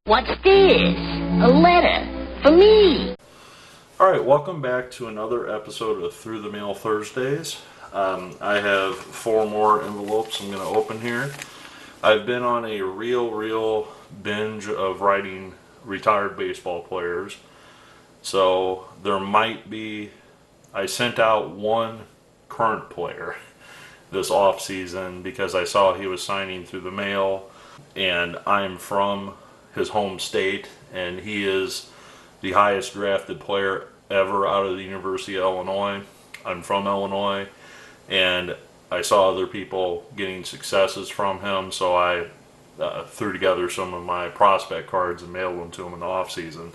What's this? A letter for me. Alright, welcome back to another episode of Through the Mail Thursdays. I have 4 more envelopes I'm going to open here. I've been on a real binge of writing retired baseball players. So there might be, I sent out one current player this off season because I saw he was signing through the mail, and I'm from his home state, and he is the highest drafted player ever out of the University of Illinois. I'm from Illinois, and I saw other people getting successes from him, so I threw together some of my prospect cards and mailed them to him in the off season.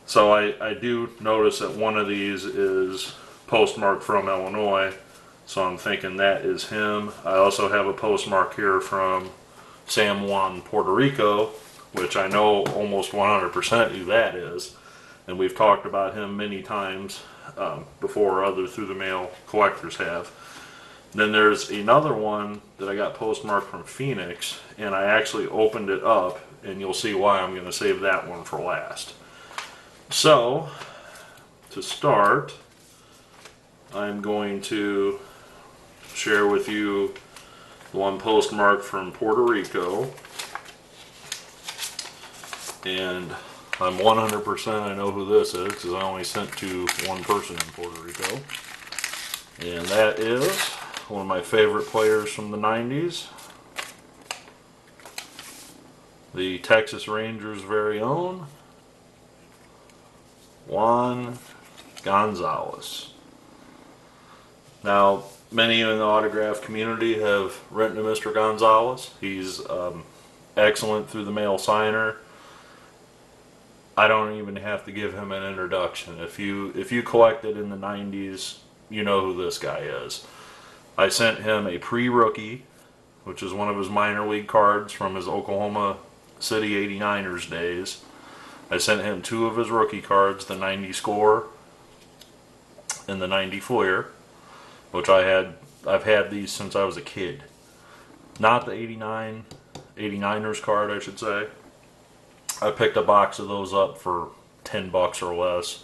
So I do notice that one of these is postmarked from Illinois, so I'm thinking that is him. I also have a postmark here from San Juan, Puerto Rico, which I know almost 100% who that is, and we've talked about him many times before. Other through the mail collectors have. Then there's another one that I got postmarked from Phoenix, and I actually opened it up, and you'll see why I'm going to save that one for last. So to start, I'm going to share with you the one postmarked from Puerto Rico, and I'm 100% I know who this is because I only sent to one person in Puerto Rico, and that is one of my favorite players from the 90s, the Texas Rangers' very own Juan Gonzalez. Now, many in the autograph community have written to Mr. Gonzalez. He's excellent through the mail signer. I don't even have to give him an introduction. If you collected in the 90s, you know who this guy is. I sent him a pre-rookie, which is one of his minor league cards from his Oklahoma City 89ers days. I sent him 2 of his rookie cards, the 90 score and the 90 flair, which I've had these since I was a kid. Not the 89ers card, I should say. I picked a box of those up for $10 or less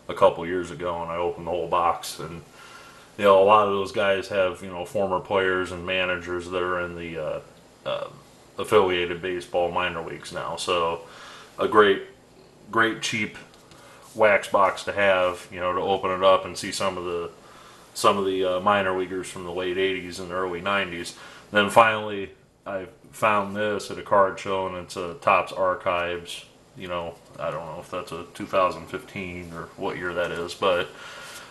a couple years ago, and I opened the whole box. And you know, a lot of those guys have, you know, former players and managers that are in the affiliated baseball minor leagues now. So a great cheap wax box to have, you know, to open it up and see some of the minor leaguers from the late 80s and early 90s. Then finally I found this at a card show, and it's a Topps Archives. You know, I don't know if that's a 2015 or what year that is, but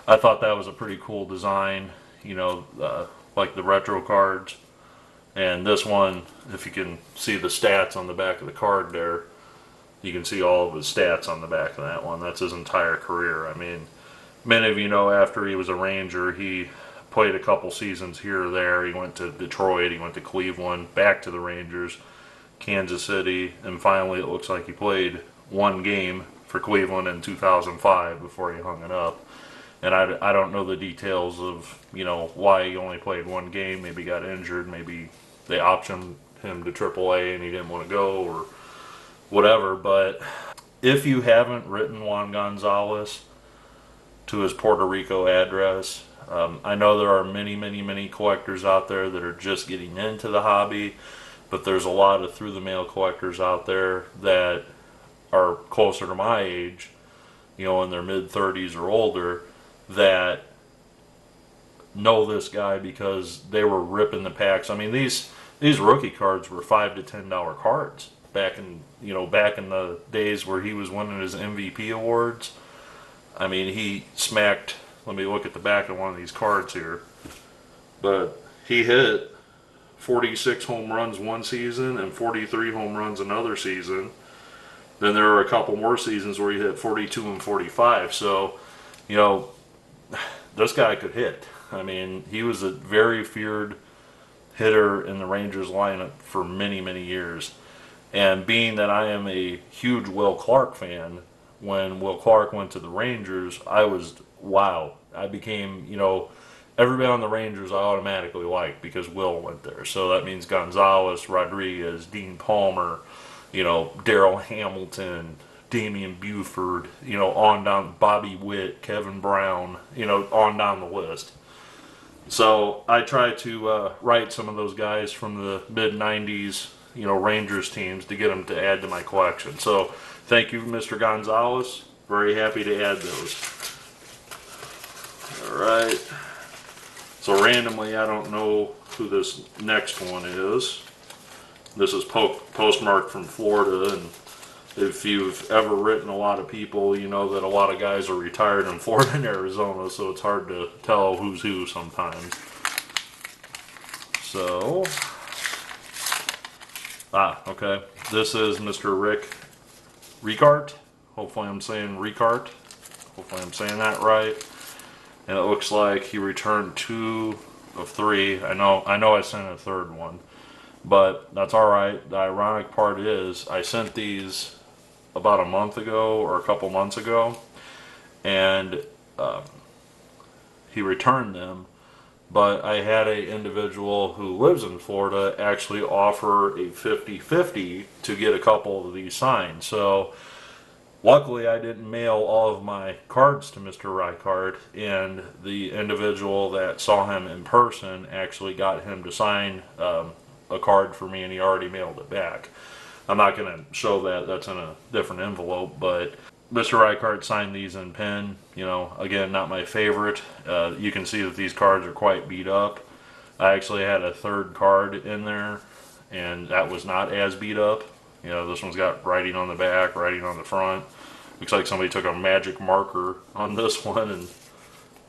I thought that was a pretty cool design, you know, like the retro cards. And this one, if you can see the stats on the back of the card there, you can see all of his stats on the back of that one. That's his entire career. I mean, many of you know after he was a Ranger, he played a couple seasons here or there. He went to Detroit, he went to Cleveland, back to the Rangers, Kansas City, and finally it looks like he played one game for Cleveland in 2005 before he hung it up. And I don't know the details of, you know, why he only played one game. Maybe he got injured, maybe they optioned him to AAA and he didn't want to go, or whatever. But if you haven't written Juan Gonzalez to his Puerto Rico address, I know there are many collectors out there that are just getting into the hobby, but there's a lot of through the mail collectors out there that are closer to my age, you know, in their mid-30s or older, that know this guy because they were ripping the packs. I mean, these rookie cards were $5 to $10 cards back in the days where he was winning his MVP awards. I mean, he smacked, let me look at the back of one of these cards here, but he hit 46 home runs one season and 43 home runs another season. Then there were a couple more seasons where he hit 42 and 45. So, you know, this guy could hit. I mean, he was a very feared hitter in the Rangers lineup for many years. And being that I am a huge Will Clark fan, when Will Clark went to the Rangers, I was, wow. I became, you know, everybody on the Rangers I automatically liked because Will went there. So that means Gonzalez, Rodriguez, Dean Palmer, you know, Daryl Hamilton, Damian Buford, you know, on down, Bobby Witt, Kevin Brown, you know, on down the list. So I try to write some of those guys from the mid 90s, you know, Rangers teams to get them to add to my collection. So thank you, Mr. Gonzalez. Very happy to add those. Alright. So randomly, I don't know who this next one is. This is postmarked from Florida, and if you've ever written a lot of people, you know that a lot of guys are retired in Florida and Arizona, so it's hard to tell who's who sometimes. So, okay. This is Mr. Reichardt. Hopefully I'm saying Reichardt. Hopefully I'm saying that right. And it looks like he returned 2 of 3. I know I sent a third one, but that's alright. The ironic part is I sent these about a month ago or a couple months ago, and he returned them, but I had an individual who lives in Florida actually offer a 50-50 to get a couple of these signed. So luckily I didn't mail all of my cards to Mr. Reichardt, and the individual that saw him in person actually got him to sign a card for me, and he already mailed it back. I'm not going to show that, that's in a different envelope, but Mr. Reichardt signed these in pen. You know, again, not my favorite. You can see that these cards are quite beat up. I actually had a third card in there, and that was not as beat up. You know, this one's got writing on the back, writing on the front. Looks like somebody took a magic marker on this one and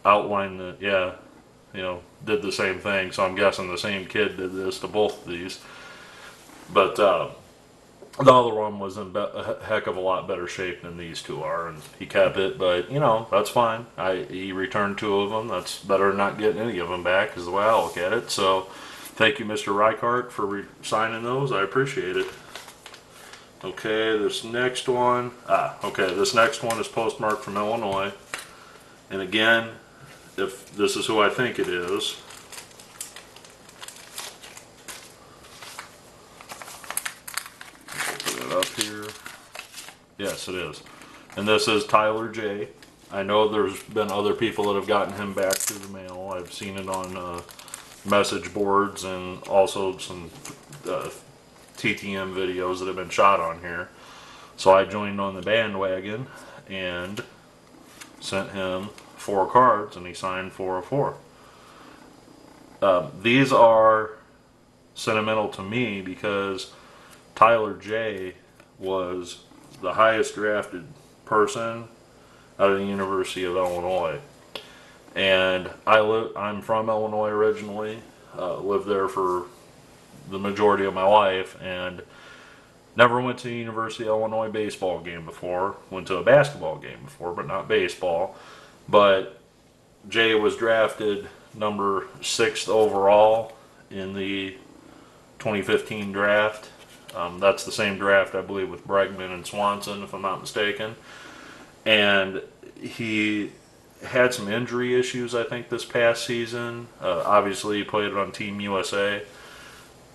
outlined the, yeah, you know, did the same thing. So I'm guessing the same kid did this to both of these. But the other one was in a heck of a lot better shape than these two are, and he kept it, but, you know, that's fine. He returned 2 of them. That's better than not getting any of them back, is the way I look at it. So thank you, Mr. Reichardt, for signing those. I appreciate it. Okay, this next one, this next one is postmarked from Illinois. And again, if this is who I think it is, up here. Yes, it is. And this is Tyler J. I know there's been other people that have gotten him back through the mail. I've seen it on message boards and also some TTM videos that have been shot on here. So I joined on the bandwagon and sent him 4 cards, and he signed 4 of 4. These are sentimental to me because Tyler J was the highest drafted person out of the University of Illinois, and I'm from Illinois originally. Lived there for the majority of my life, and never went to a University of Illinois baseball game before. Went to a basketball game before, but not baseball. But Jay was drafted number 6th overall in the 2015 draft. That's the same draft, I believe, with Bregman and Swanson, if I'm not mistaken. And he had some injury issues, I think, this past season. Obviously, he played on Team USA.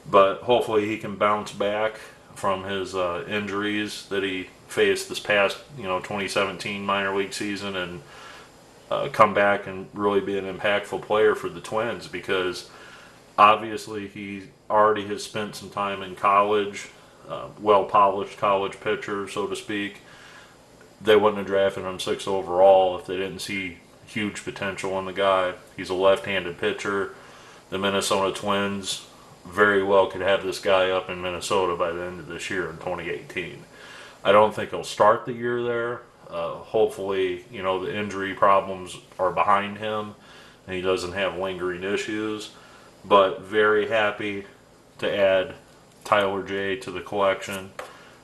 But hopefully he can bounce back from his injuries that he faced this past, 2017 minor league season, and come back and really be an impactful player for the Twins, because obviously he already has spent some time in college, well-polished college pitcher, so to speak. They wouldn't have drafted him 6th overall if they didn't see huge potential in the guy. He's a left-handed pitcher. The Minnesota Twins very well could have this guy up in Minnesota by the end of this year in 2018. I don't think he'll start the year there. Hopefully, the injury problems are behind him and he doesn't have lingering issues. But very happy to add Tyler J to the collection.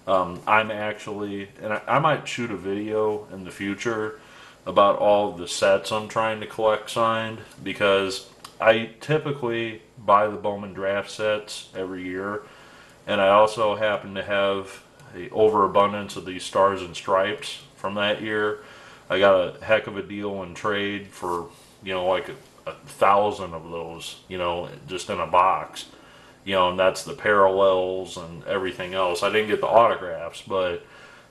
I'm actually, and I might shoot a video in the future about all of the sets I'm trying to collect signed, because I typically buy the Bowman draft sets every year, and I also happen to have an overabundance of these Stars and Stripes from that year. I got a heck of a deal in trade for, like 1,000 of those, just in a box. you know, and that's the parallels and everything else. I didn't get the autographs, but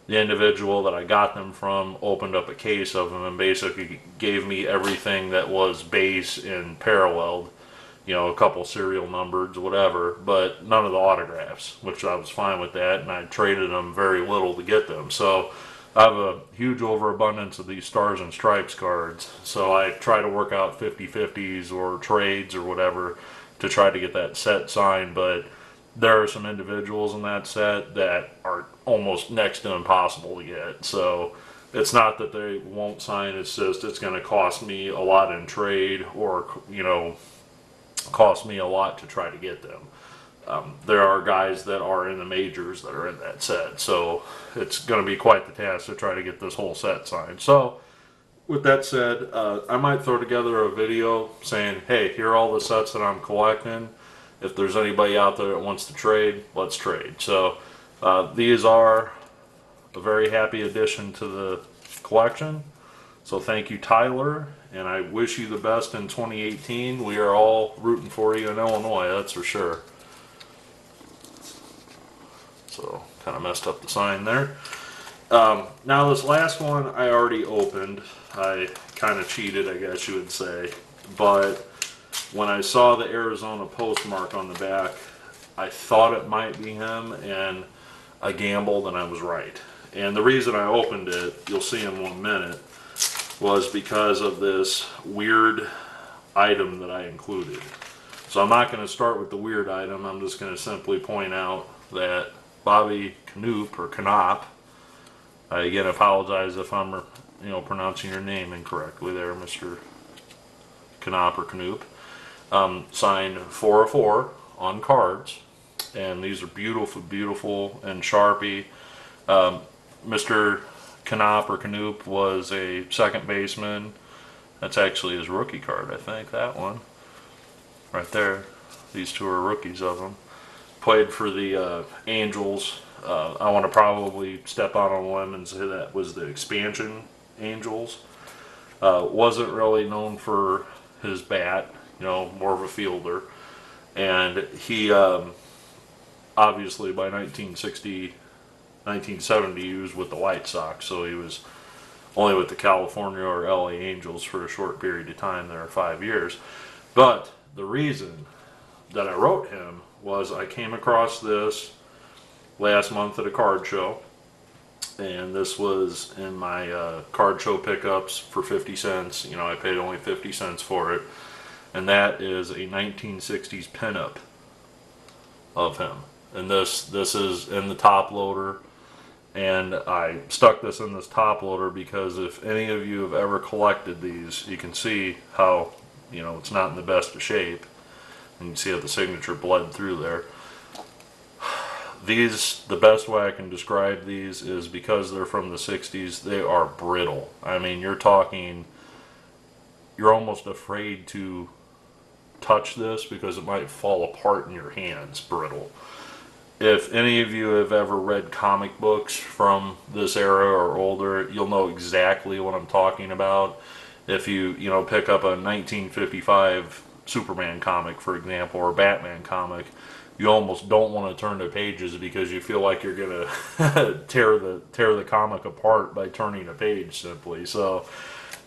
the individual that I got them from opened up a case of them and basically gave me everything that was base and paralleled, you know, a couple serial numbers, whatever, but none of the autographs, which I was fine with that, and I traded them very little to get them. So I have a huge overabundance of these Stars and Stripes cards, so I try to work out 50-50s or trades or whatever to try to get that set signed, but there are some individuals in that set that are almost next to impossible to get. So it's not that they won't sign, it's just it's going to cost me a lot in trade, or, you know, cost me a lot to try to get them. There are guys that are in the majors that are in that set, so it's going to be quite the task to try to get this whole set signed. So with that said, I might throw together a video saying, hey, here are all the sets that I'm collecting. If there's anybody out there that wants to trade, let's trade. So these are a very happy addition to the collection. So thank you, Tyler, and I wish you the best in 2018. We are all rooting for you in Illinois, that's for sure. So kind of messed up the sign there. Now this last one I already opened. I kind of cheated, I guess you would say, but when I saw the Arizona postmark on the back, I thought it might be him, and I gambled and I was right. And the reason I opened it, you'll see in 1 minute, was because of this weird item that I included. So I'm not going to start with the weird item, I'm just going to simply point out that Bobby Knoop, or Knoop, I again apologize if I'm, you know, pronouncing your name incorrectly there, Mr. Knoop or Knoop, signed 4 of 4 on cards, and these are beautiful, beautiful and Sharpie. Mr. Knoop or Knoop was a second baseman. That's actually his rookie card, I think, that one. Right there. These two are rookies of him. Played for the Angels. I want to probably step out on a limb and say that was the expansion Angels. Wasn't really known for his bat, you know, more of a fielder. And he, obviously by 1960, 1970, he was with the White Sox, so he was only with the California or LA Angels for a short period of time there, 5 years. But the reason that I wrote him was I came across this last month at a card show, and this was in my card show pickups for 50 cents. You know, I paid only 50 cents for it, and that is a 1960s pinup of him. And this is in the top loader, and I stuck this in this top loader because if any of you have ever collected these, you can see how, you know, it's not in the best of shape, and you can see how the signature bled through there. These, the best way I can describe these is because they're from the 60s, they are brittle. I mean, you're talking, you're almost afraid to touch this because it might fall apart in your hands, brittle. If any of you have ever read comic books from this era or older, you'll know exactly what I'm talking about. If you know, pick up a 1955 Superman comic, for example, or Batman comic, you almost don't want to turn the pages because you feel like you're gonna tear the comic apart by turning a page simply. So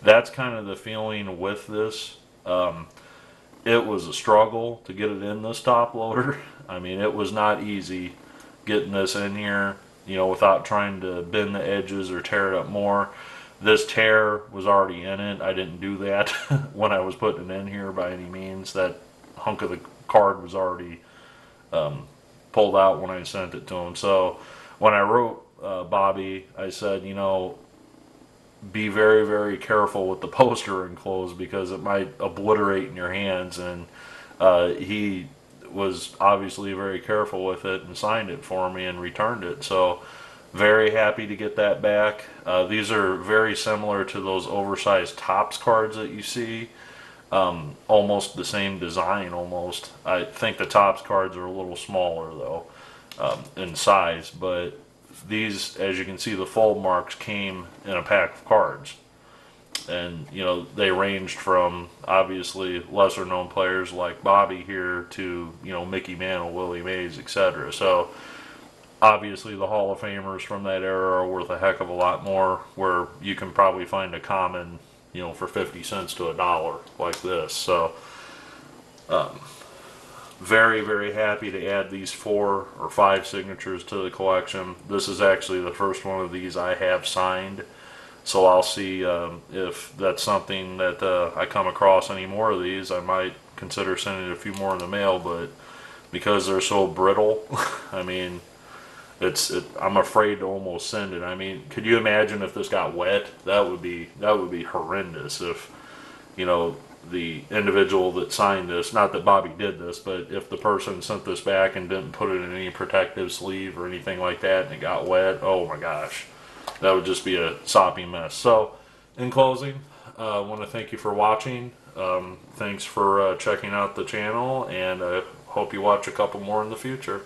that's kind of the feeling with this. It was a struggle to get it in this top loader. I mean, it was not easy getting this in here, you know, without trying to bend the edges or tear it up more. This tear was already in it. I didn't do that when I was putting it in here by any means. That hunk of the card was already pulled out when I sent it to him. So when I wrote Bobby, I said, you know, be very, very careful with the poster enclosed because it might obliterate in your hands. And he was obviously very careful with it and signed it for me and returned it. So very happy to get that back. These are very similar to those oversized Topps cards that you see. Almost the same design almost. I think the Topps cards are a little smaller though in size, but these, as you can see, the fold marks came in a pack of cards. And they ranged from obviously lesser known players like Bobby here to Mickey Mantle, Willie Mays, etc. So obviously the Hall of Famers from that era are worth a heck of a lot more, where you can probably find a common for 50 cents to $1 like this. So very, very happy to add these 4 or 5 signatures to the collection. This is actually the first one of these I have signed. So I'll see if that's something that I come across any more of these. I might consider sending a few more in the mail, but because they're so brittle, I mean, I'm afraid to almost send it. I mean, could you imagine if this got wet? That would be horrendous. If the individual that signed this, not that Bobby did this, but if the person sent this back and didn't put it in any protective sleeve or anything like that, and it got wet, oh my gosh. That would just be a soppy mess. So, in closing, I want to thank you for watching. Thanks for checking out the channel, and I hope you watch a couple more in the future.